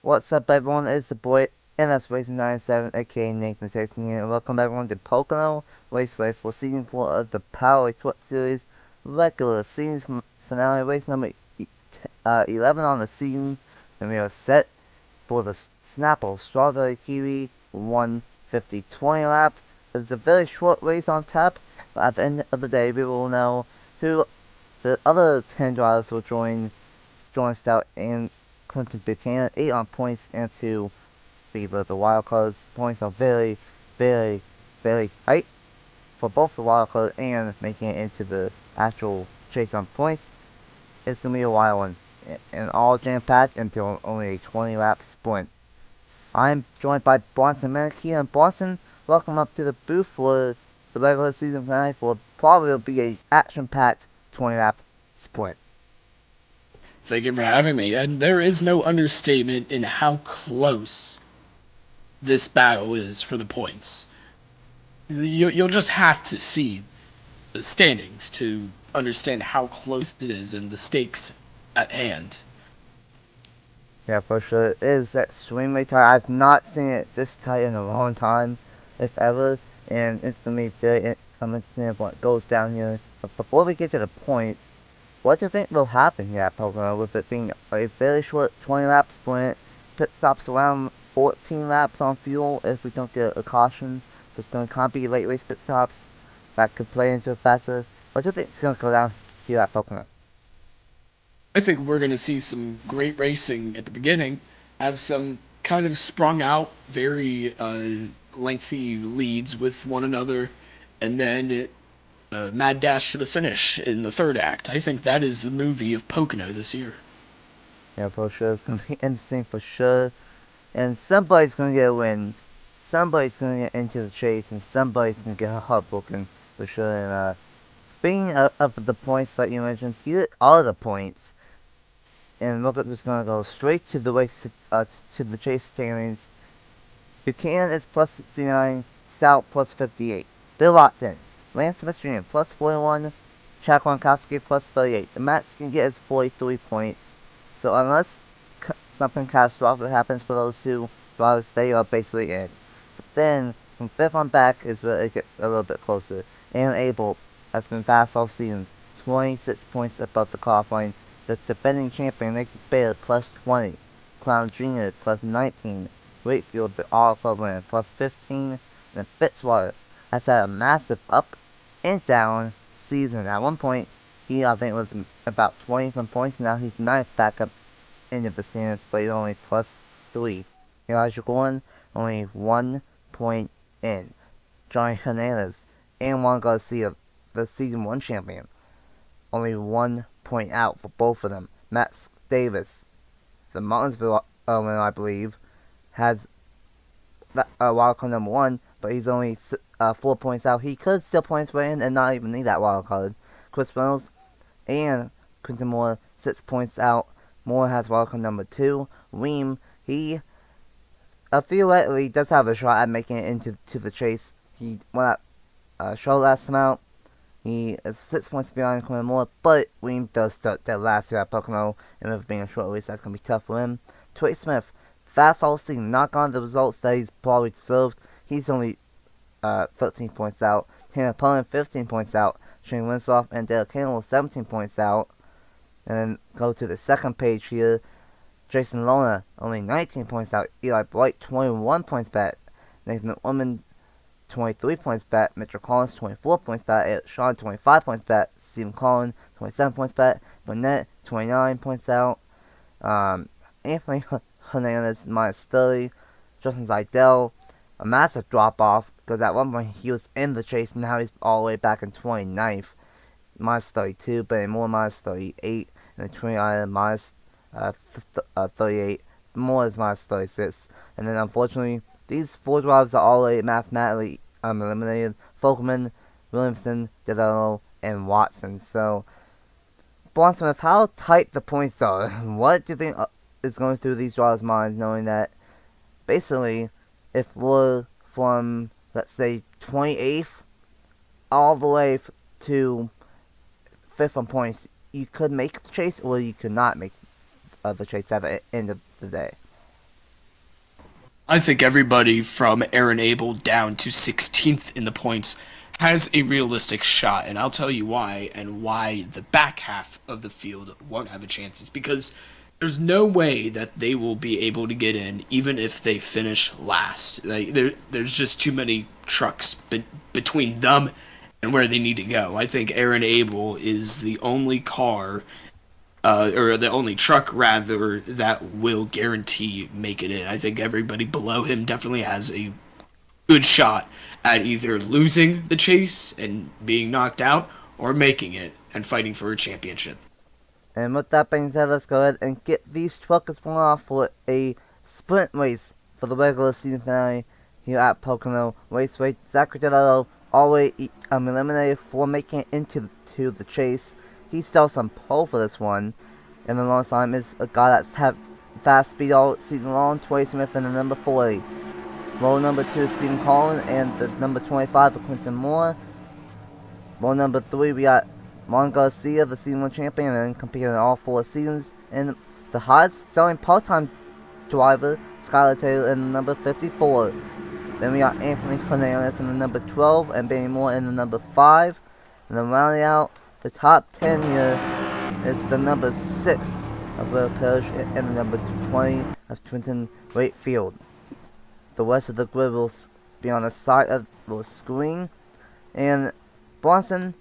What's up, everyone? It's the boy NS2003, aka Nathan Stapleton, and welcome everyone to Pocono Raceway for Season 4 of the Powerade Truck Series regular season finale, race number 11 on the season, and we are set for the Snapple Strawberry Kiwi 150 20 laps. It's a very short race on tap, but at the end of the day, we will know who the other 10 drivers will join Stout and Clinton Buchanan, 8 on points, and 2 Fever. The wildcards points are very, very, very tight for both the wildcard and making it into the actual chase on points. It's going to be a wild one, and all jam-packed until only a 20-lap sprint. I'm joined by Bronson Menike, and Bronson, welcome up to the booth for the regular season finale for probably will be a action-packed 20-lap sprint. Thank you for having me. And there is no understatement in how close this battle is for the points. You'll just have to see the standings to understand how close it is and the stakes at hand. Yeah, for sure. It is extremely tight. I've not seen it this tight in a long time, if ever. And it's going to be very interesting of what goes down here. But before we get to the points, what do you think will happen here at Pocono with it being a very short 20-lap sprint? Pit stops around 14 laps on fuel if we don't get a caution. So it's going to kind of be late race pit stops that could play into it faster. What do you think is going to go down here at Pocono? I think we're going to see some great racing at the beginning, have some kind of sprung out, very lengthy leads with one another, and then mad dash to the finish in the third act. I think that is the movie of Pocono this year. Yeah, for sure. It's going to be interesting for sure. And somebody's going to get a win. Somebody's going to get into the chase. And somebody's going to get heartbroken for sure. And speaking of the points that you mentioned, here are the points. And look at this going to go straight to the race, to the chase standings. Buchanan is plus 69. Stout plus 58. They're locked in. Lance Mistrian plus 41. Chad Gronkowski plus 38. The max can get is 43 points. So unless something catastrophic happens for those two drivers, they are basically in. But then, from 5th on back is where it gets a little bit closer. And Abel has been fast all season, 26 points above the car line. The defending champion, Nathan Baird, plus 20. Clown Jr. plus 19. Wakefield, the all-club winner, plus 15. And Fitzwater has had a massive up and down season. At one point, he, I think, was about 20 from points. Now he's 9th back up into the standings, but he's only plus 3. Elijah Gordon, only 1 point in. Johnny Hernandez and Juan Garcia, the season 1 champion, only 1 point out for both of them. Matt Davis, the Martinsville winner, I believe, has wildcard number 1, but he's only 4 points out. He could still points way in and not even need that wildcard. Chris Reynolds and Quinton Moore, 6 points out. Moore has wildcard number 2. Weem, he theoretically does have a shot at making it into the chase. He won that show last time out. He is 6 points behind Quinton Moore, but Weem does start dead last year at Pocono, and with being a short race, that's going to be tough for him. Trey Smith, fast all season, not gotten the results that he's probably deserved. He's only 13 points out. Tanner Pullen, 15 points out. Shane Winslow and Dale Campbell, 17 points out. And then go to the second page here. Jason Lona, only 19 points out. Eli Bright, 21 points back. Nathan Woodman, 23 points back. Mitchell Collins, 24 points back. Eric Shaw, 25 points back. Stephen Collins, 27 points back. Burnett, 29 points out. Anthony Hernandez, minus 30. Justin Zidell, a massive drop-off, because at one point he was in the chase, and now he's all the way back in 29th. Minus 32, Benny Moore, minus 38. And the 29 minus 38. More is minus 36. And then unfortunately, these 4 drivers are already mathematically eliminated. Folkman, Williamson, Devello, and Watson. So, Bronson, with how tight the points are, what do you think is going through these drivers' minds, knowing that basically, if we're from, let's say, 28th all the way to 5th on points, you could make the chase or you could not make the chase at the end of the day. I think everybody from Aaron Abel down to 16th in the points has a realistic shot, and I'll tell you why, and why the back half of the field won't have a chance. It's because there's no way that they will be able to get in, even if they finish last. There's just too many trucks between them and where they need to go. I think Aaron Abel is the only car or the only truck rather that will guarantee make it in. I think everybody below him definitely has a good shot at either losing the chase and being knocked out or making it and fighting for a championship. And with that being said, let's go ahead and get these truckers one off for a sprint race for the regular season finale here at Pocono Raceway. Zachary DeLello already eliminated for making it into the chase. He still some pole for this one. And the longest time is a guy that's had fast speed all season long, Troy Smith in the number 40. Row number 2 is Stephen Collin and the number 25 for Quinton Moore. Row number 3 we got Mon Garcia, the season 1 champion, and competing in all 4 seasons. And the highest selling part-time driver, Skylar Taylor in the number 54. Then we got Anthony Hernandez in the number 12 and Benny Moore in the number 5. And then rounding out the top 10 here is the number 6 of Will Parrish and the number 20 of Trenton Wakefield. The rest of the grid will be on the side of the screen. And Bronson,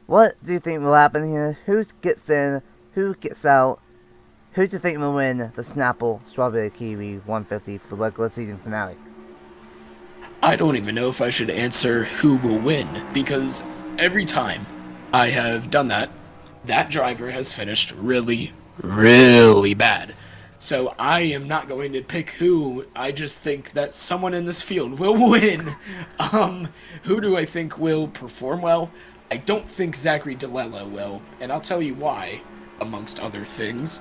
what do you think will happen here? Who gets in? Who gets out? Who do you think will win the Snapple Strawberry Kiwi 150 for the regular season finale? I don't even know if I should answer who will win, because every time I have done that, that driver has finished really, really bad. So I am not going to pick who. I just think that someone in this field will win. Who do I think will perform well? I don't think Zachary DeLello will, and I'll tell you why, amongst other things.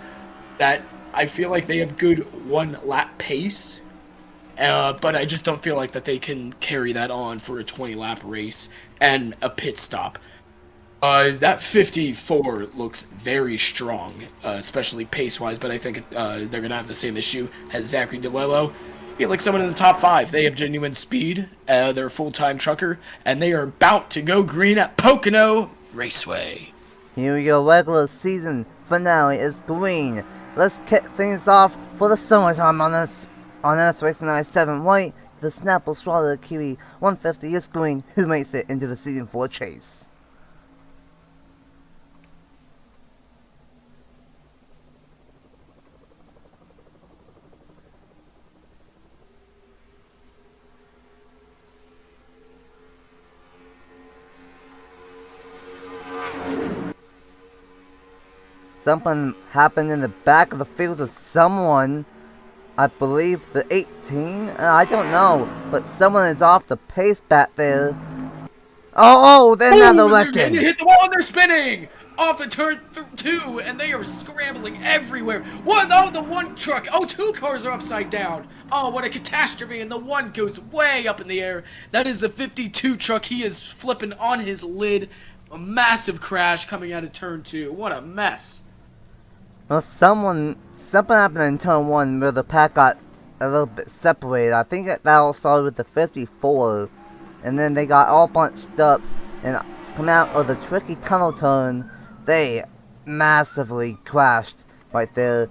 That I feel like they have good one-lap pace, but I just don't feel like that they can carry that on for a 20-lap race and a pit stop. That 54 looks very strong, especially pace-wise, but I think they're going to have the same issue as Zachary DeLello. I feel like someone in the top 5. They have genuine speed, they're a full-time trucker, and they are about to go green at Pocono Raceway. Here we go, regular season finale is green. Let's kick things off for the summertime on this Racing 97 White. The Snapple Strawberry Kiwi 150 is green. Who makes it into the season 4 chase? Something happened in the back of the field with someone, I believe the 18, I don't know, but someone is off the pace back there. Oh, they're now the They're wrecking. hit the wall and they're spinning off the turn 2, and they are scrambling everywhere. What? Oh, the one truck. Oh, 2 cars are upside down. Oh, what a catastrophe, and the one goes way up in the air. That is the 52 truck. He is flipping on his lid. A massive crash coming out of turn 2. What a mess. Well, something happened in turn 1 where the pack got a little bit separated. I think that all started with the 54, and then they got all bunched up, and coming out of the tricky tunnel turn, they massively crashed right there.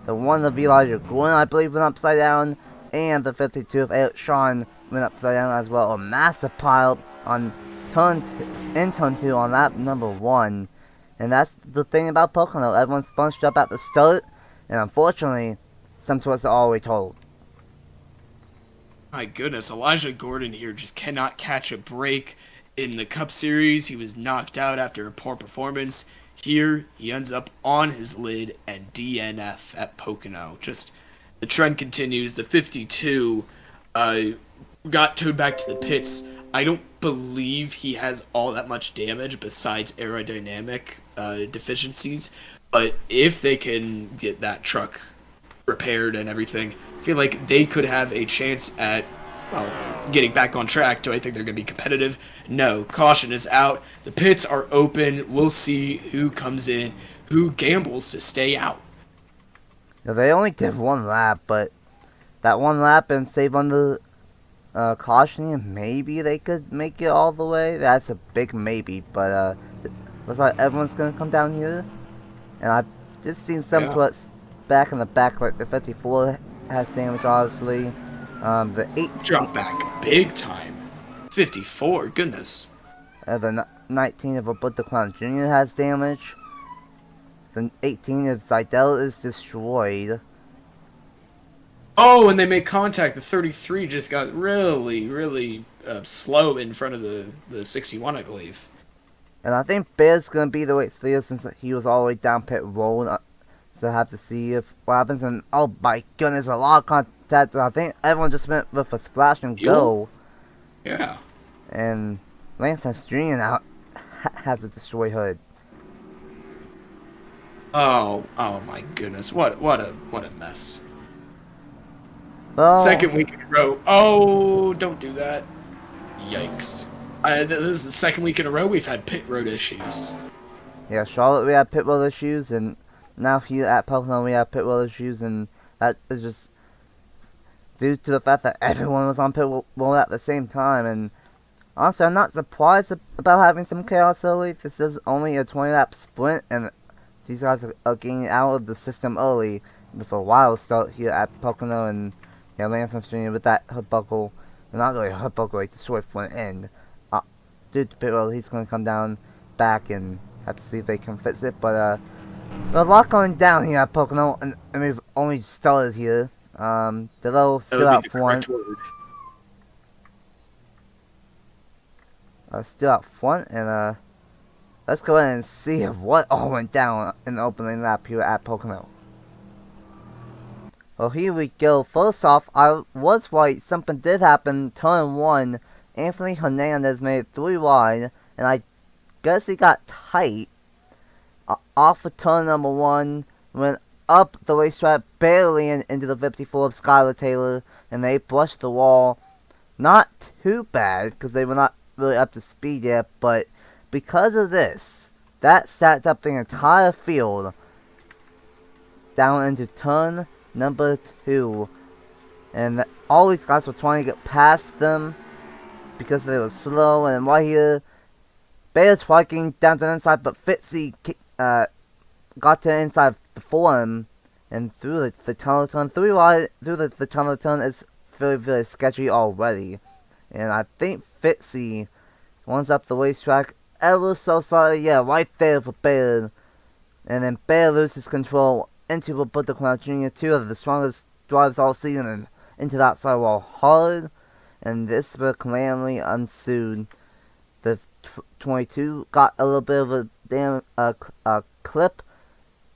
The one of Elijah Gordon, I believe, went upside down, and the 52 of Eric Sean went upside down as well. A massive pile on turn 2 on lap number 1. And that's the thing about Pocono. Everyone's bunched up at the start, and unfortunately, some tours are already totaled. My goodness, Elijah Gordon here just cannot catch a break. In the Cup Series, he was knocked out after a poor performance. Here, he ends up on his lid and DNF at Pocono. Just, the trend continues. The 52 got towed back to the pits. I don't believe he has all that much damage besides aerodynamic deficiencies, but if they can get that truck repaired and everything, I feel like they could have a chance at, well, getting back on track. Do I think they're going to be competitive? No. Caution is out. The pits are open. We'll see who comes in, who gambles to stay out. Now, they only did 1 lap, but that one lap and save on the caution, maybe they could make it all the way. That's a big maybe, but looks like everyone's gonna come down here. And I've just seen some Yeah. towards back in the back, like the 54 has damage, obviously. The 18, Drop back big time. 54, goodness. the 19 of Roberto Crown Jr. has damage. The 18 of Zidell is destroyed. Oh, and they make contact. The 33 just got really, really slow in front of the 61, I believe. And I think Bear's gonna be the race leader since he was all the way down pit road. So I have to see if what happens. And oh my goodness, a lot of contact. I think everyone just went with a splash and go. Yeah. And Lance Armstrong now has a destroy hood. Oh my goodness. What a mess. Well, Second week in a row. Oh, don't do that. Yikes. This is the second week in a row we've had pit road issues. yeah, Charlotte we had pit road issues, and now here at Pocono we have pit road issues, and that is just due to the fact that everyone was on pit road at the same time. And honestly, I'm not surprised about having some chaos early. This is only a 20-lap sprint, and these guys are getting out of the system early with a wild start here at Pocono. And yeah, Lance Armstrong with that hood buckle, well, not really a hood buckle, like destroyed front end. Due to pit road, he's gonna come down back and have to see if they can fix it. But a lot going down here at Pocono, and we've only started here. Devo still out front. Still out front, and let's go ahead and see what all went down in the opening lap here at Pocono. Well, here we go. First off, I was right. Something did happen. Turn 1, Anthony Hernandez made it 3 wide, and I guess he got tight. Off of turn number 1, went up the racetrack, barely into the 54 of Skylar Taylor, and they brushed the wall. Not too bad, because they were not really up to speed yet, but because of this, that stacked up the entire field down into turn number 2, and all these guys were trying to get past them because they were slow. And right here, Bear's striking down to the inside, but Fitzy got to the inside before him and through the tunnel turn. 3 wide through the tunnel turn is very, very sketchy already, and I think Fitzy runs up the racetrack ever so slightly. Yeah, right there for Bear, and then Bear loses control into Roberto Crown Jr., 2 of the strongest drivers all season, and into that side wall hard, and this will calamity ensued. The 22 got a little bit of a clip,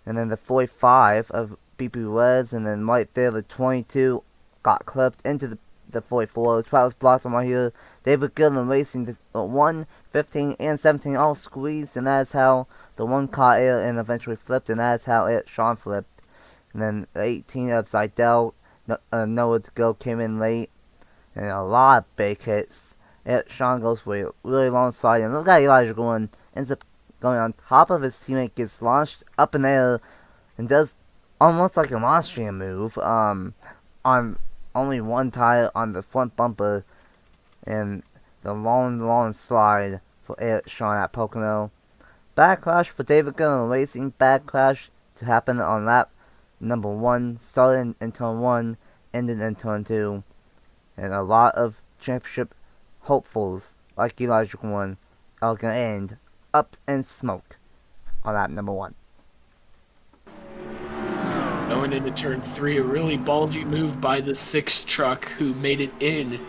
and then the 45 of BP Reds, and then right there the 22 got clipped into the 44. The track was blocked on right here. David Gillen racing the 1, 15, and 17 all squeezed, and that's how the 1 caught air and eventually flipped, and that's how Sean flipped. And then the 18 of Zidell, nowhere to go, came in late, and a lot of big hits. Sean goes for a really long slide, and look at Elijah going, ends up going on top of his teammate, gets launched up in the air, and does almost like an Austrian move, on only one tire on the front bumper, and the long slide for Sean at Pocono. Back crash for David Gillen Racing, back crash to happen on lap number 1, started in turn 1, ended in turn 2, and a lot of championship hopefuls like Elijah Warren are going to end up in smoke on lap number 1. Going into turn 3, a really ballsy move by the 6 truck who made it in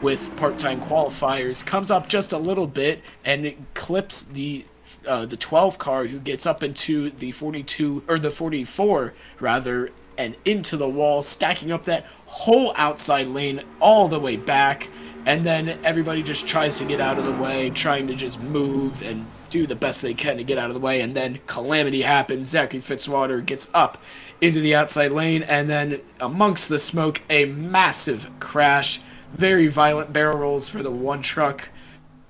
with part-time qualifiers, comes up just a little bit and it clips the 12 car, who gets up into the 42 or the 44 rather, and into the wall, stacking up that whole outside lane all the way back. And then everybody just tries to get out of the way, trying to just move and do the best they can to get out of the way. And then calamity happens. Zachary Fitzwater gets up into the outside lane, and then amongst the smoke, a massive crash. Very violent barrel rolls for the 1 truck.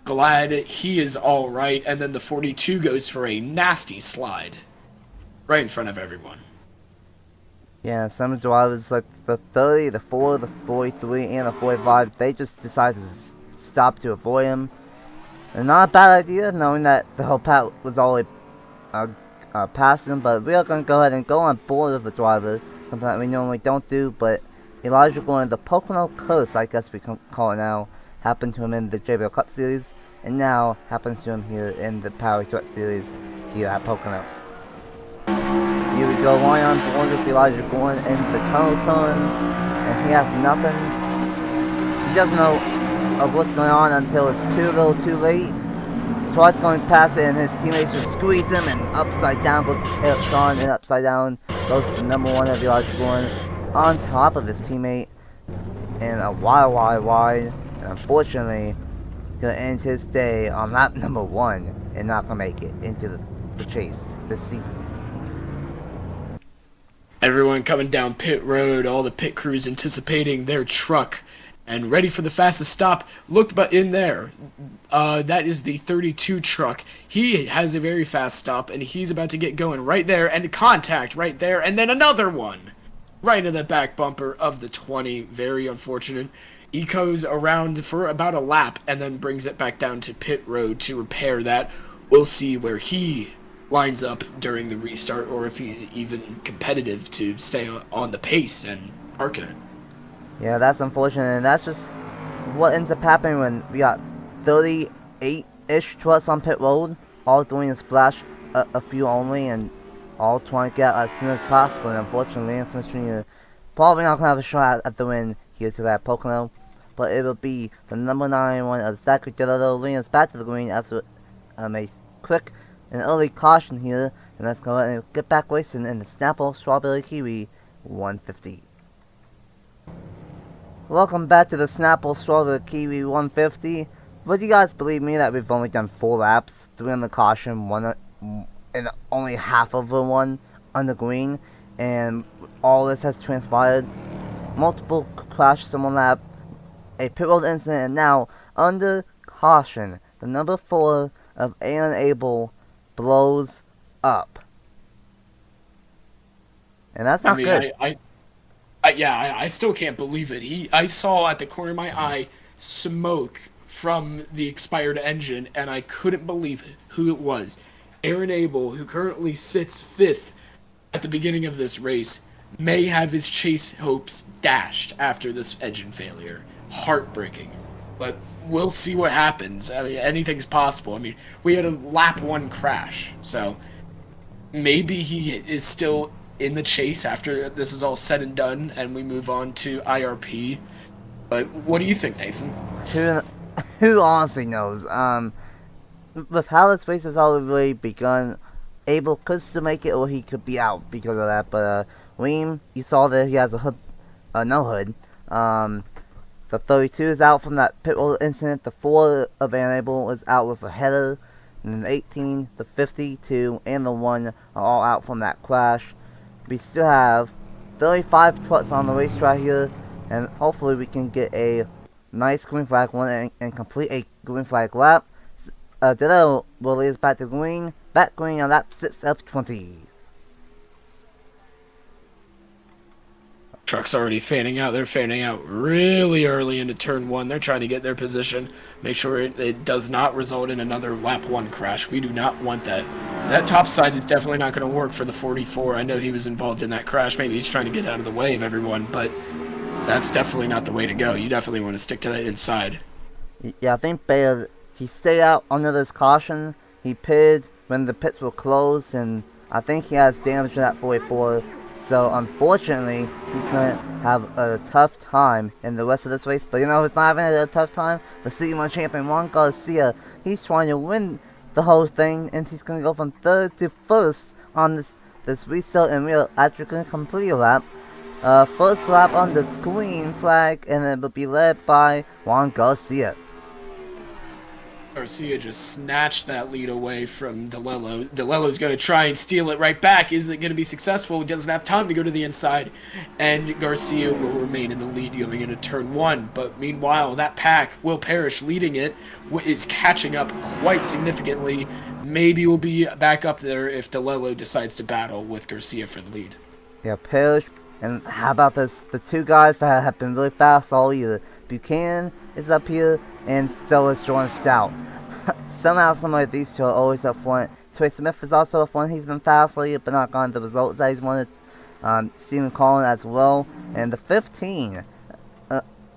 Glad he is all right. And then the 42 goes for a nasty slide right in front of everyone. Yeah, some drivers like the 30, the 4, the 43, and the 45, they just decided to stop to avoid him. And not a bad idea, knowing that the whole pack was already passing him, but we are going to go ahead and go on board with the driver, something that we normally don't do, but Elijah going to the Pocono curse, I guess we can call it now, happened to him in the JBL Cup Series, and now happens to him here in the Powerade Truck Series here at Pocono. Here we go, line on board with Elijah going in the tunnel turn, and he has nothing. He doesn't know of what's going on until it's too little too late. Twice going past it, and his teammates just squeeze him, and upside down goes Sean, and upside down goes the number one of Elijah going on top of his teammate in a wide, and unfortunately gonna end his day on lap number 1 and not gonna make it into the chase this season. Everyone coming down pit road, all the pit crews anticipating their truck and ready for the fastest stop. Looked but in there. That is the 32 truck. He has a very fast stop, and he's about to get going right there, and contact right there, and then another one right in the back bumper of the 20. Very unfortunate. Eco's around for about a lap and then brings it back down to pit road to repair that. We'll see where he lines up during the restart, or if he's even competitive to stay on the pace and parking it. Yeah, that's unfortunate, and that's just what ends up happening when we got 38-ish trucks on pit road, all doing a splash, a few only, and all trying to get as soon as possible. And unfortunately, Lance Smith Jr. probably not going to have a shot at the win here today at Pocono, but it will be the number 9 one of Zachary DeLotto leading us back to the green after a quick and early caution here. And let's go ahead and get back racing in the Snapple Strawberry Kiwi 150. Welcome back to the Snapple Strawberry Kiwi 150. Would you guys believe me that we've only done 4 laps, 3 on the caution, 1 and only half of the one on the green, and all this has transpired? Multiple crashes in 1 lap, a pit road incident, and now under caution, the number 4 of Aaron Abel blows up, and that's not good. I still can't believe it. I saw at the corner of my eye smoke from the expired engine, and I couldn't believe who it was. Aaron Abel, who currently sits 5th at the beginning of this race, may have his chase hopes dashed after this engine failure. Heartbreaking. But we'll see what happens. I mean, anything's possible. I mean, we had a lap 1 crash, so maybe he is still in the chase after this is all said and done and we move on to IRP. But what do you think, Nathan? Who honestly knows? With how this race has already begun, Abel could still make it, or he could be out because of that. But Liam, you saw that he has a hood, no hood. The 32 is out from that pit road incident. The 4 of Aaron Abel is out with a header, and then the 18, the 52, and the 1 are all out from that crash. We still have 35 trucks on the racetrack here, and hopefully we can get a nice green flag one and complete a green flag lap. Ditto will lead us back to green, back green on lap 6 of 20. Truck's already fanning out. They're fanning out really early into turn 1. They're trying to get their position, make sure it does not result in another lap 1 crash. We do not want that. That top side is definitely not going to work for the 44. I know he was involved in that crash. Maybe he's trying to get out of the way of everyone, but that's definitely not the way to go. You definitely want to stick to the inside. Yeah, I think Bayer, he stayed out under this caution. He pitted when the pits were closed, and I think he has damage to that 44. So unfortunately, he's going to have a tough time in the rest of this race. But you know who's not having a tough time? The City1 champion, Juan Garcia. He's trying to win the whole thing, and he's going to go from 3rd to 1st on this restart, and we're actually going to complete a lap. First lap on the green flag, and it will be led by Juan Garcia. Garcia just snatched that lead away from DeLello. DeLello's going to try and steal it right back. Is it going to be successful? He doesn't have time to go to the inside. And Garcia will remain in the lead going into turn 1. But meanwhile, that pack, Will Parrish leading it, is catching up quite significantly. Maybe we'll be back up there if DeLello decides to battle with Garcia for the lead. Yeah, Parrish And how about this? The two guys that have been really fast all year. Buchanan is up here, and so is Jordan Stout. Somehow, somebody, these two are always up front. Trey Smith is also up front. He's been fast all year, but not gotten the results that he's wanted. Stephen Collin as well. And the 15,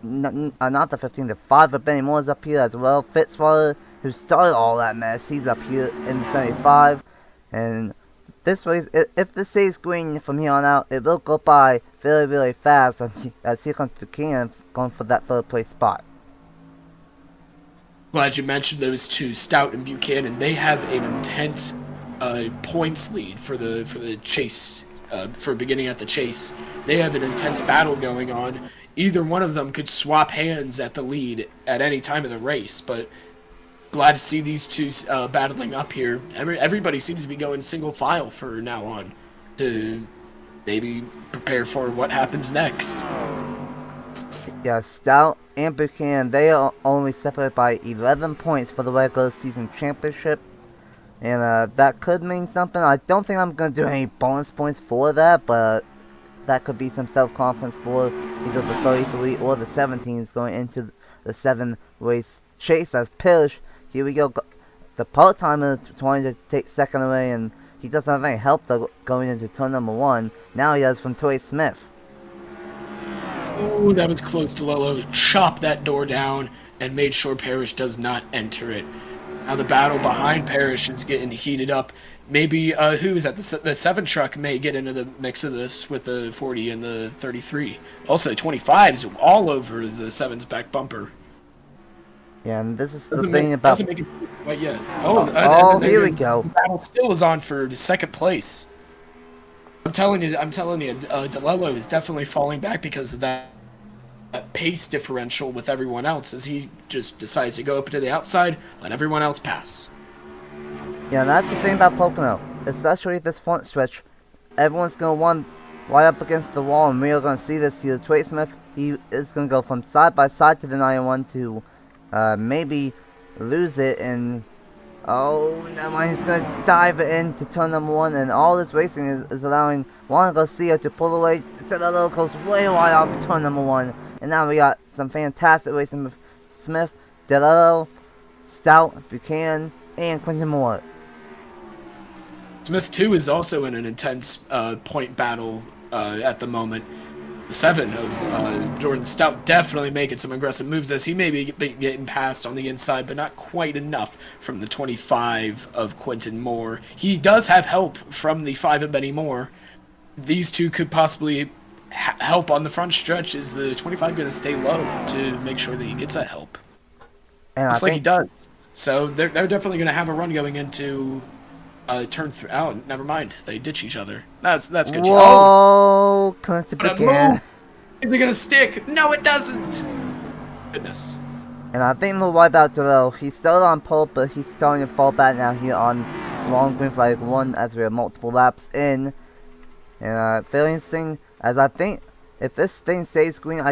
not the 15, the 5 of Benny Moore is up here as well. Fitzwater, who started all that mess, he's up here in the 75. And this race, if this stays green from here on out, it will go by very, very fast as here comes Buchanan going for that third place spot. Glad you mentioned those two, Stout and Buchanan. They have an intense points lead for the chase, for beginning at the chase. They have an intense battle going on. Either one of them could swap hands at the lead at any time of the race, but glad to see these two battling up here. Everybody seems to be going single file for now on to maybe prepare for what happens next. Yeah, Stout and Buchanan, they are only separated by 11 points for the regular season championship. And that could mean something. I don't think I'm going to do any bonus points for that, but that could be some self-confidence for either the 33 or the 17s going into the 7-race chase as Parrish. Here we go, the part-timer trying to take second away, and he doesn't have any help though going into turn number 1. Now he does from Trey Smith. Oh, that was close. DeLello chopped that door down and made sure Parrish does not enter it. Now the battle behind Parrish is getting heated up. Maybe, who is that? The 7 truck may get into the mix of this with the 40 and the 33. Also, 25's all over the 7's back bumper. Yeah, and this is the thing about... Doesn't make it quite yet. And here we go. The battle still is on for second place. I'm telling you, DeLello is definitely falling back because of that pace differential with everyone else as he just decides to go up to the outside, let everyone else pass. Yeah, and that's the thing about Pocono, especially this front stretch. Everyone's going to run right up against the wall, and we are going to see this here. Trey Smith, he is going to go from side by side to the 91 to maybe lose it, and oh, never mind, he's going to dive it into turn number 1, and all this racing is allowing Juan Garcia to pull away to the little coast way wide off of turn number 1. And now we got some fantastic racing with Smith, DeLello, Stout, Buchanan, and Quentin Moore. Smith, too, is also in an intense point battle at the moment. The 7 of Jordan Stout definitely making some aggressive moves as he may be getting passed on the inside, but not quite enough from the 25 of Quentin Moore. He does have help from the 5 of Benny Moore. These two could possibly help on the front stretch. Is the 25 going to stay low to make sure that he gets that help? And looks like he does. So they're definitely going to have a run going into turn 3. Oh, never mind. They ditch each other. That's good. Whoa! Come to begin. Is it going to stick? No, it doesn't. Goodness. And I think the wipeout DeLello, he's still on pole, but he's starting to fall back now here on this long green flag 1 as we have multiple laps in. And very interesting, as I think if this thing stays green,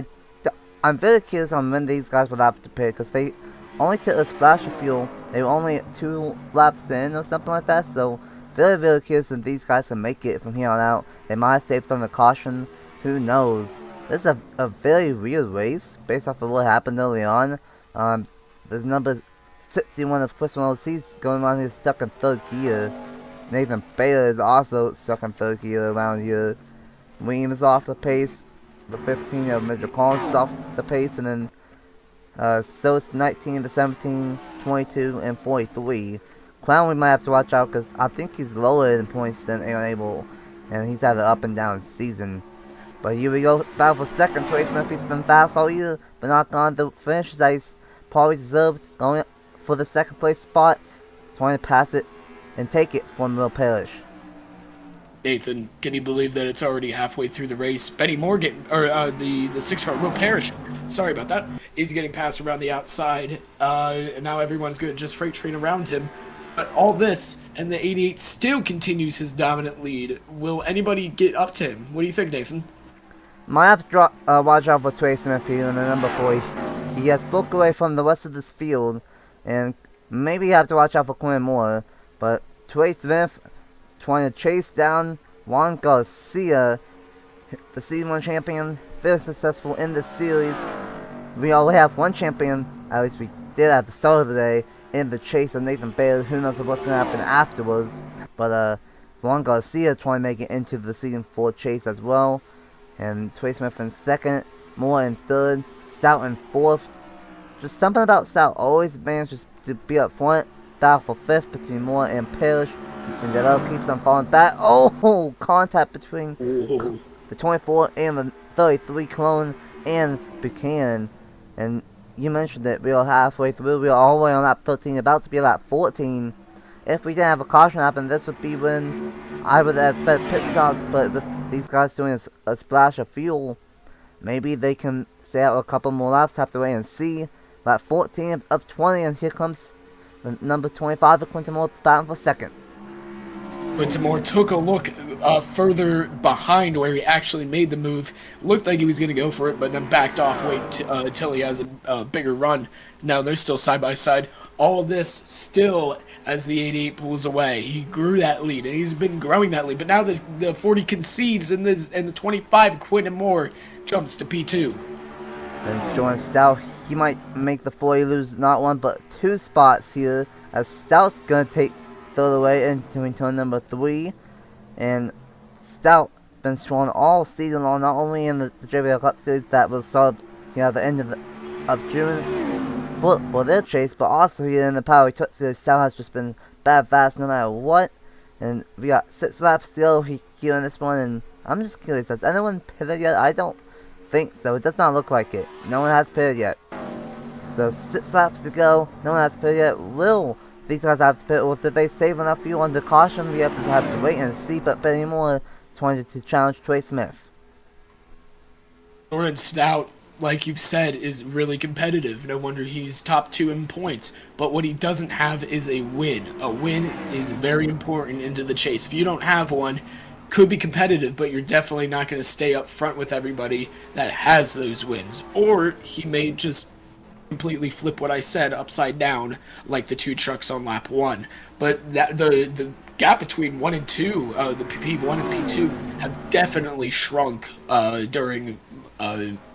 I'm very curious on when these guys will have to pit, because they only took a splash of fuel. They were only 2 laps in or something like that, so very, very curious if these guys can make it from here on out. They might have saved on the caution, who knows. This is a very weird race based off of what happened early on. There's number 61 of Chris Reynolds, he's going around here stuck in 3rd gear. Nathan Baylor is also stuck in 3rd gear around here. Williams off the pace. The 15 of Major Collins is off the pace, and then so it's 19 to 17, 22, and 43. Clown we might have to watch out because I think he's lower in points than Aaron Abel, and he's had an up and down season. But here we go, battle for second. Trey Smith, he's been fast all year, but not on the finish that he's probably deserved, going for the 2nd place spot, trying to pass it and take it from Will Parrish. Nathan, can you believe that it's already halfway through the race? Benny Morgan, or the 6-car, Will Parrish, sorry about that, is getting passed around the outside, and now everyone's going to just freight train around him. But all this, and the 88 still continues his dominant lead. Will anybody get up to him? What do you think, Nathan? Might have to watch out for Trey Smith here in the number 4. He has broke away from the rest of this field, and maybe you have to watch out for Quinn Moore. But Trey Smith trying to chase down Juan Garcia. the Season 1 champion, very successful in this series. We only have one champion, at least we did at the start of the day, in the chase of Nathan Bailey. Who knows what's going to happen afterwards. But Juan Garcia trying to make it into the Season 4 chase as well. And Trey Smith in second, Moore in third, Stout in fourth. Just something about Stout always manages to be up front. Battle for fifth between Moore and Parrish. And Delell keeps on falling back. Oh, contact between the 24 and the 33 clone and Buchanan. And you mentioned that we are halfway through. We are all the way on lap 13, about to be lap 14. If we didn't have a caution happen, this would be when I would expect pit stops. But with these guys doing a splash of fuel, maybe they can stay out a couple more laps. Have to wait and see. Lap 14 of 20, and here comes the number 25 of Quinton Moore battling for second. Quinton Moore took a look further behind where he actually made the move. Looked like he was going to go for it, but then backed off, wait until he has a bigger run. Now they're still side by side. All this still as the 88 pulls away. He grew that lead, and he's been growing that lead. But now the 40 concedes, and the 25, Quinton Moore, jumps to P2. Then Jordan Stout, he might make the 40 lose not one but two spots here, as Stout's going to take third away into turn number 3. And Stout been strong all season long, not only in the JBL Cup Series that was started at the end of June for their chase, but also here in the Powerade Truck Series. Stout has just been bad fast no matter what. And we got 6 laps still here in this one, and I'm just curious, has anyone pitted yet? I don't think so. It does not look like it. No one has pitted yet. So 6 laps to go. No one has pitted yet. Will these guys have to pit, or did they save enough fuel under caution? We have to wait and see. But Benny Moore trying to challenge Trey Smith. Jordan Stout, like you've said, is really competitive. No wonder he's top 2 in points. But what he doesn't have is a win. A win is very important into the chase. If you don't have one, could be competitive, but you're definitely not going to stay up front with everybody that has those wins. Or he may just completely flip what I said upside down, like the 2 trucks on lap 1. But that the gap between 1 and 2, the P1 and P2, have definitely shrunk during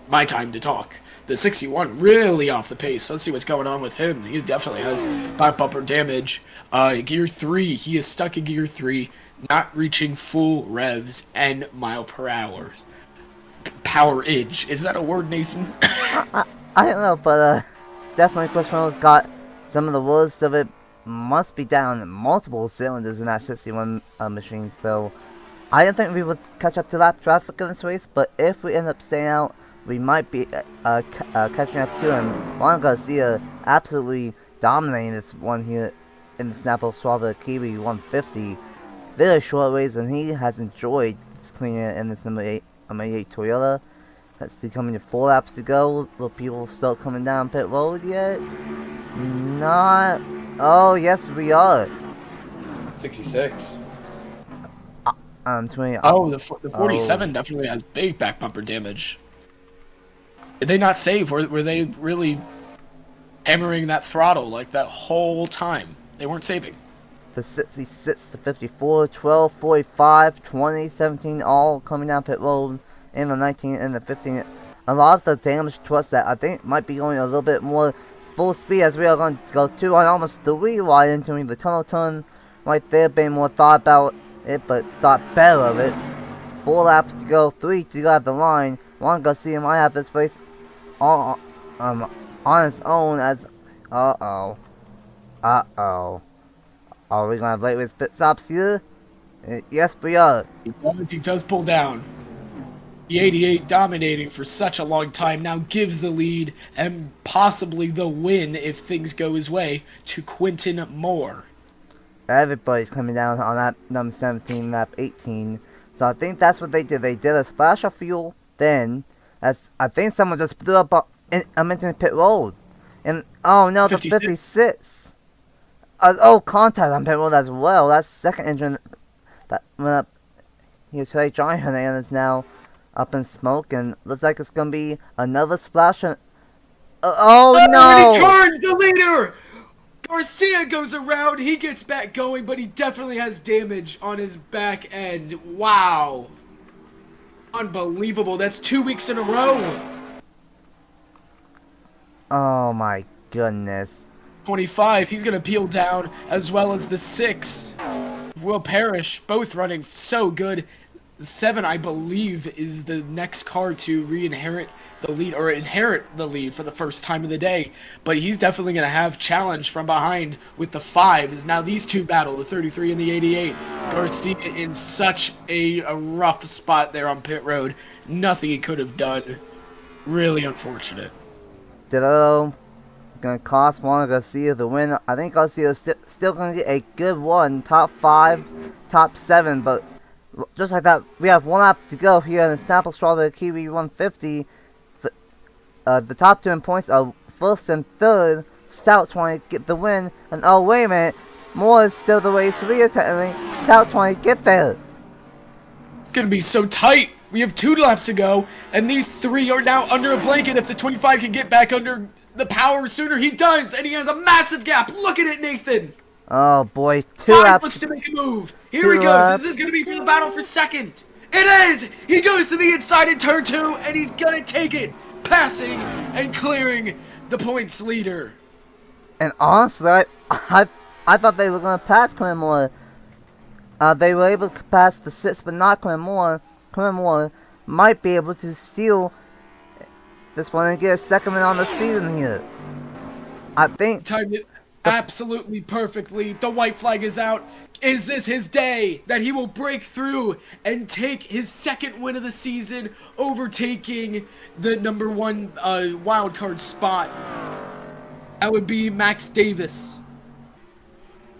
my time to talk. The 61 really off the pace. Let's see what's going on with him. He definitely has back bumper damage. Gear 3, he is stuck in Gear 3, not reaching full revs and mile per hour. Powerage. Is that a word, Nathan? I don't know, but definitely Chris Reynolds got some of the worst of it. Must be down multiple cylinders in that 61 machine, so I didn't think we would catch up to lap traffic in this race, but if we end up staying out, we might be catching up to him. Juan Garcia absolutely dominating this one here in the Snapple Strawberry Kiwi 150. Very short race, and he has enjoyed this cleaner in this number 8 Toyota. Let's see, coming to 4 laps to go. Will people start coming down pit road yet? Not. Oh, yes, we are. 66. 20. Oh, the 47 definitely has big back bumper damage. Did they not save? Were they really hammering that throttle like that whole time? They weren't saving. The 66 to 54, 12, 45, 20, 17, all coming down pit road. In the 19 and the 15. A lot of the damage to us that I think might be going a little bit more full speed, as we are going to go 2 on almost 3 wide entering the tunnel turn. Right there, being more thought about it, but thought better of it. 4 laps to go, 3 to go at the line. Juan Garcia might have this race on its own as... Uh-oh. Are we going to have late race pit stops here? Yes, we are. He does pull down. The 88 dominating for such a long time now gives the lead and possibly the win if things go his way to Quinton Moore. Everybody's coming down on that number 17, lap 18. So I think that's what they did. They did a splash of fuel. Then, as I think someone just blew up into pit road. And oh no, the 56. Contact on pit road as well. That's second engine that went up. Here's Trey John Hernandez now up in smoke, and looks like it's gonna be another splash. Oh no! And he turns the leader. Garcia goes around. He gets back going, but he definitely has damage on his back end. Wow. Unbelievable. That's 2 weeks in a row. Oh my goodness. 25, he's going to peel down, as well as the 6. Will Parrish, both running so good. 7, I believe, is the next car to re-inherit the lead, or inherit the lead for the first time of the day. But he's definitely going to have challenge from behind with the 5, as now these two battle, the 33 and the 88. Garcia in such a rough spot there on pit road. Nothing he could have done. Really unfortunate. Ditto gonna cost Juan Garcia the win. I think Garcia's still gonna get a good one, top 5, top 7, but just like that, we have one lap to go here in the Snapple Strawberry Kiwi 150. The top 2 in points are first and third. Stout trying to get the win, and oh wait a minute, Moore is still the race leader technically. Stout trying to get there. It's gonna be so tight. We have 2 laps to go, and these 3 are now under a blanket. If the 25 can get back under the power sooner, he does, and he has a massive gap. Look at it, Nathan. Oh boy, 2 5 laps. looks to make a move. Here he goes. Is this going to be for the battle for second? It is! He goes to the inside in turn 2, and he's going to take it, passing and clearing the points leader. And honestly, I thought they were going to pass Quinn Moore. They were able to pass the 6, but not Quinn Moore. Quinn Moore might be able to steal this one and get a second win on the season here. I think Timed it absolutely perfectly. The white flag is out. Is this his day that he will break through and take his second win of the season, overtaking the number 1 wildcard spot? That would be Max Davis.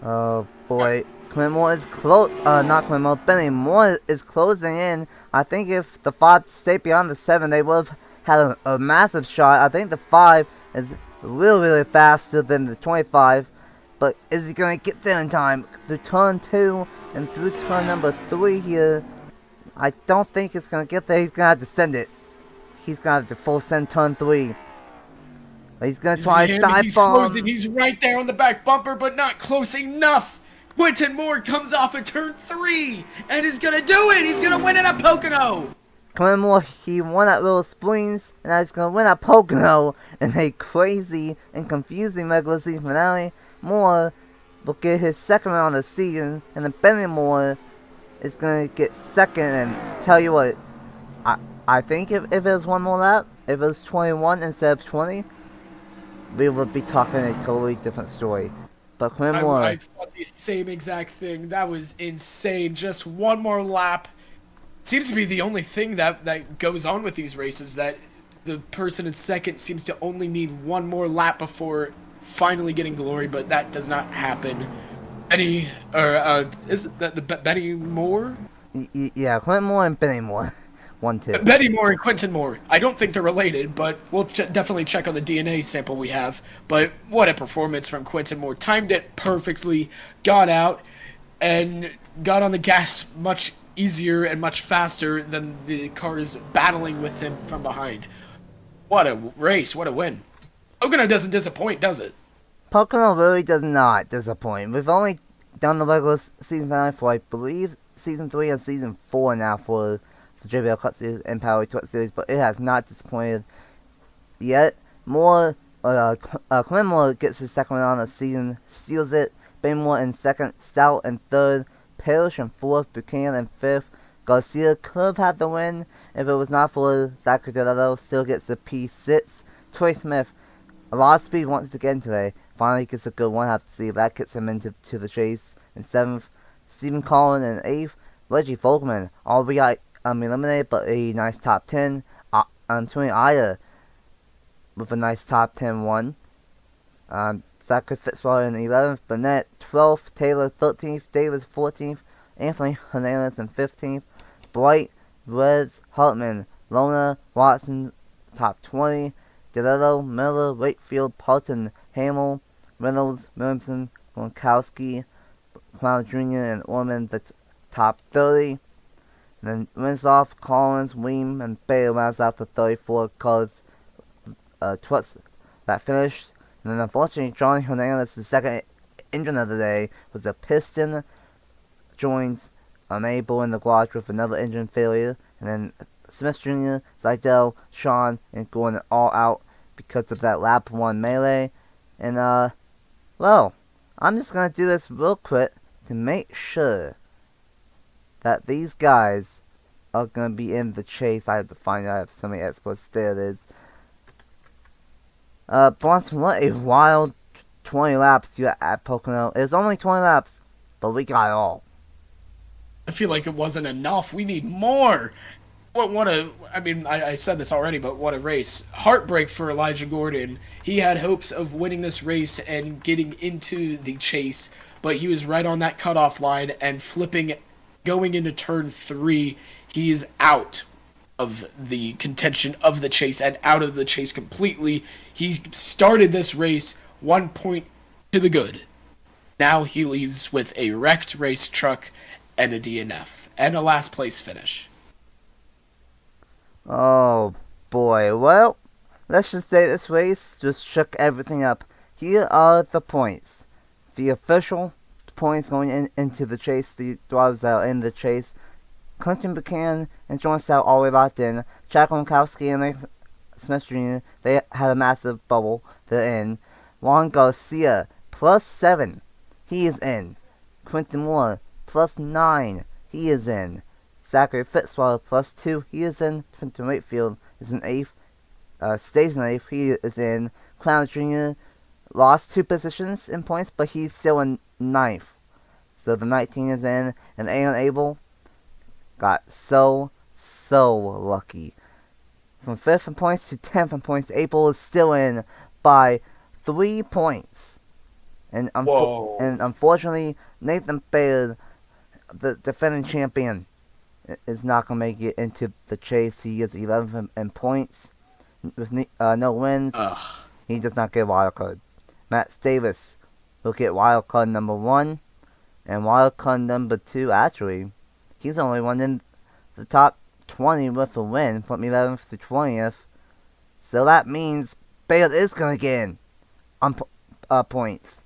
oh boy, Quinn Moore is close. Not Quinn Moore, Benny Moore is closing in. I think if the 5 stayed beyond the 7, they would have had a massive shot. I think the 5 is really faster than the 25, but is he going to get there in time through turn 2 and through turn number 3 here? I don't think it's going to get there. He's going to have to send it. He's going to have to full send turn 3. He's going to try a dive He's bomb. closed it. He's right there on the back bumper, but not close enough. Quentin Moore comes off at turn 3 and is going to do it. He's going to win it at Pocono. Quinn Moore, he won at Little Springs, and now he's going to win at Pocono in a crazy and confusing regular season finale. Moore will get his second round of the season, and then Benny Moore is going to get second. And tell you what, I think if it was one more lap, if it was 21 instead of 20, we would be talking a totally different story. But Quinn Moore, I thought the same exact thing. That was insane. Just one more lap. Seems to be the only thing that goes on with these races, that the person in second seems to only need one more lap before finally getting glory, but that does not happen. Is it the Benny Moore? Yeah, Quinn Moore and Benny Moore. 1-2. Benny Moore and Quentin Moore. I don't think they're related, but we'll definitely check on the DNA sample we have. But what a performance from Quentin Moore. Timed it perfectly, got out, and got on the gas much easier and much faster than the cars battling with him from behind. What a race, what a win. Pocono doesn't disappoint, does it? Pocono really does not disappoint. We've only done the regular season finale for, I believe, Season 3 and Season 4 now for the JBL Truck Series and Powerade Truck Series, but it has not disappointed yet. Quinn Moore gets his second round of the season, steals it. Ben Moore in second, Stout in third, Parrish in fourth, Buchanan in fifth. Garcia could have had the win if it was not for Zachary Delano, still gets the P6. Troy Smith, a lot of speed once again today, finally gets a good one, have to see if that gets him into the chase. In seventh, Stephen Collin in eighth. Reggie Volkman, albeit eliminated, but a nice top 10. Tony Aya with a nice top 10 one. Zachary Fitzwater in 11th, Burnett 12th, Taylor 13th, Davis 14th, Anthony Hernandez in 15th, Bright, Reds, Hartman, Lona, Watson, top 20, DeLillo, Miller, Wakefield, Parton, Hamill, Reynolds, Williamson, Gronkowski, Clown Jr., and Orman the top 30. And then Winslow, Collins, Weem, and Bay rounds out the 34 cars trucks that finished. And then unfortunately, Johnny Hernandez, the second engine of the day, was a piston joins unable in the garage with another engine failure. And then Smith Jr., Seidel, Sean, and Gordon all out because of that lap 1 melee. And, well, I'm just gonna do this real quick to make sure that these guys are gonna be in the chase. I have to find out if so many exports. There it is. Bronson, what a wild 20 laps you at Pocono. It was only 20 laps, but we got it all. I feel like it wasn't enough. We need more. I said this already, but what a race. Heartbreak for Elijah Gordon. He had hopes of winning this race and getting into the chase, but he was right on that cutoff line and flipping, going into turn 3. He is out of the contention of the chase and out of the chase completely. He started this race 1 point to the good. Now he leaves with a wrecked race truck and a DNF and a last place finish. Oh boy, well, let's just say this race just shook everything up. Here are the points. The official points going into the chase, the drivers that are in the chase. Clinton Buchanan and John Stout all the way locked in. Jack Gronkowski and Nathan Smith Jr., they had a massive bubble. They're in. Juan Garcia, +7. He is in. Quentin Moore, +9. He is in. Zachary Fitzwater, +2. He is in. Quentin Wakefield is in 8th. Stays in 8th. He is in. Clown Jr. lost 2 positions in points, but he's still in 9th. So the 19 is in. And Aaron Abel got so lucky. From 5th in points to 10th in points, Abel is still in by 3 points. And unfortunately, Nathan Baird, the defending champion, is not going to make it into the chase. He is 11th in points with no wins. He does not get wild card. Matt Davis will get wild card number 1, and wild card number 2, actually, he's the only one in the top 20 with a win from 11th to 20th. So that means Baird is going to get in on points.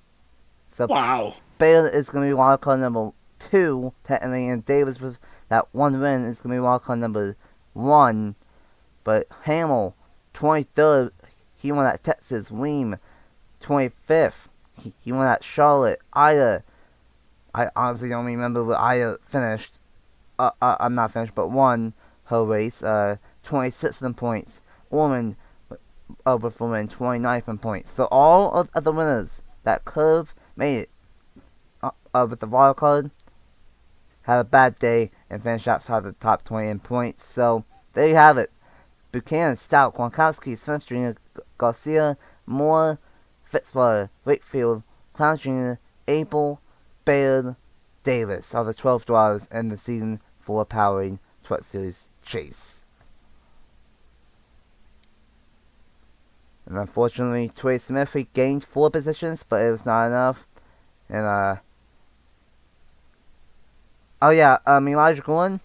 So wow. Baird is going to be wild card number 2, technically, and Davis with that 1 win is going to be wild card number 1. But Hamill, 23rd, he won at Texas. Weem, 25th, he won at Charlotte. Ida, I honestly don't remember what Ida finished. I'm not finished, but won her race. 26th in points. Ormond with a win, 29th in points. So all of the winners that Curve made it with the wild card had a bad day and finished outside the top 20 in points. So there you have it. Buchanan, Stout, Gronkowski, Smith Jr., Garcia, Moore, Fitzwater, Wakefield, Clown Jr., Abel, Baird, Davis are the 12 drivers in the season 4 Powerade Truck Series chase. And unfortunately, Trey Smith, he gained 4 positions, but it was not enough. And Elijah Gordon,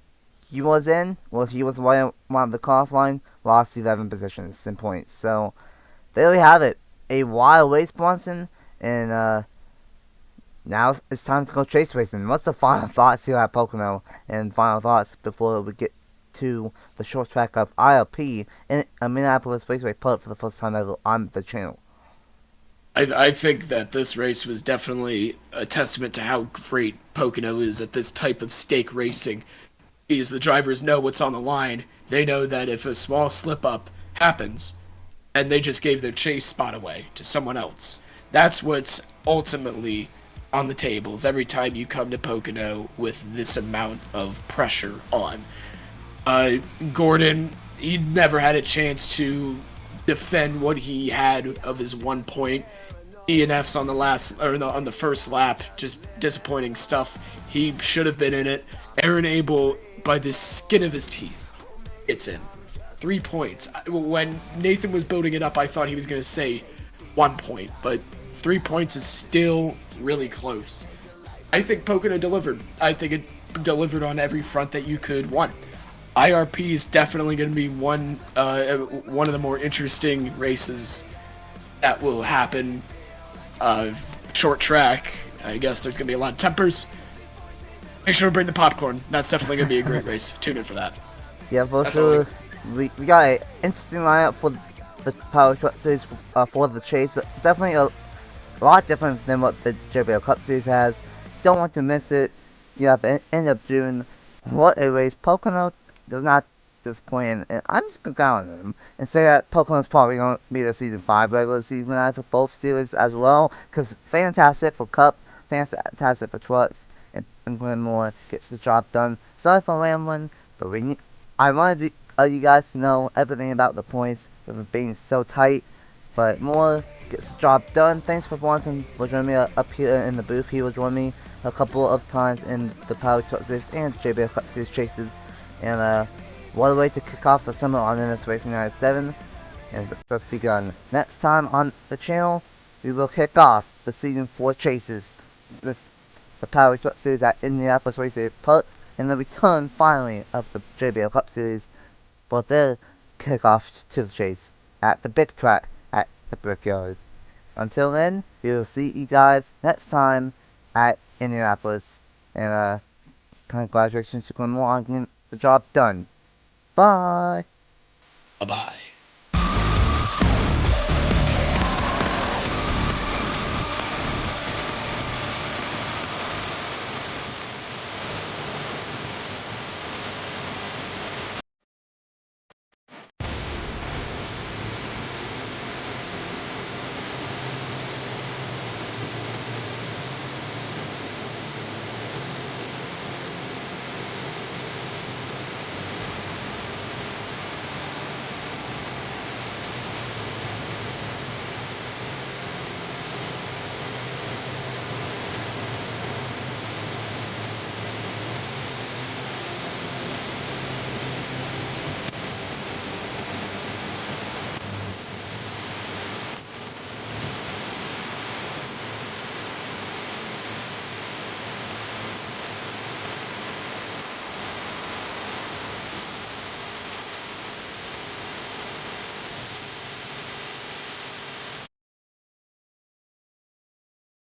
he was in. Well, he was right on the cutoff line, lost 11 positions in points. So there we have it, a wild race, Bronson, and now it's time to go chase racing. What's the final thoughts here at Pocono, and final thoughts before we get to the short track of ILP in a Minneapolis Raceway put for the first time ever on the channel? I think that this race was definitely a testament to how great Pocono is at this type of stake racing. Because the drivers know what's on the line. They know that if a small slip-up happens, and they just gave their chase spot away to someone else. That's what's ultimately on the tables every time you come to Pocono with this amount of pressure on. Gordon, he never had a chance to defend what he had of his 1 point. DNFs on the first lap, just disappointing stuff. He should have been in it. Aaron Abel, by the skin of his teeth, gets in. 3 points. When Nathan was building it up, I thought he was going to say 1 point, but 3 points is still really close. I think Pocono delivered. I think it delivered on every front that you could want. IRP is definitely going to be one of the more interesting races that will happen. Short track, I guess there's going to be a lot of tempers. Make sure to bring the popcorn. That's definitely going to be a great race. Tune in for that. Yeah, for That's all I sure. got. We got an interesting lineup for the Power Truck Series for the chase. Definitely a lot different than what the JBL Cup Series has. Don't want to miss it. You have the end of June. What a race. Pocono does not disappoint, and I'm just going to count on them and say that Pocono's probably going to be the Season 5 regular season winner for both series as well, because fantastic for Cup, fantastic for Trucks, and Glenmore gets the job done. Sorry for rambling, but I wanted you guys to know everything about the points with it being so tight. But Moore gets the job done. Thanks for Bronson for joining me up here in the booth. He will join me a couple of times in the Power Truck Series and JBL Cup Series chases. And what a way to kick off the summer on NS Racing 97. And it's just begun. Next time on the channel, we will kick off the Season 4 chases with the Power Truck Series at Indianapolis Racing Park, and the return finally of the JBL Cup Series for their kickoff to the chase at the big track at the Brickyard. Until then, we will see you guys next time at Indianapolis, and congratulations to Glenmore on getting the job done. Bye! Bye bye.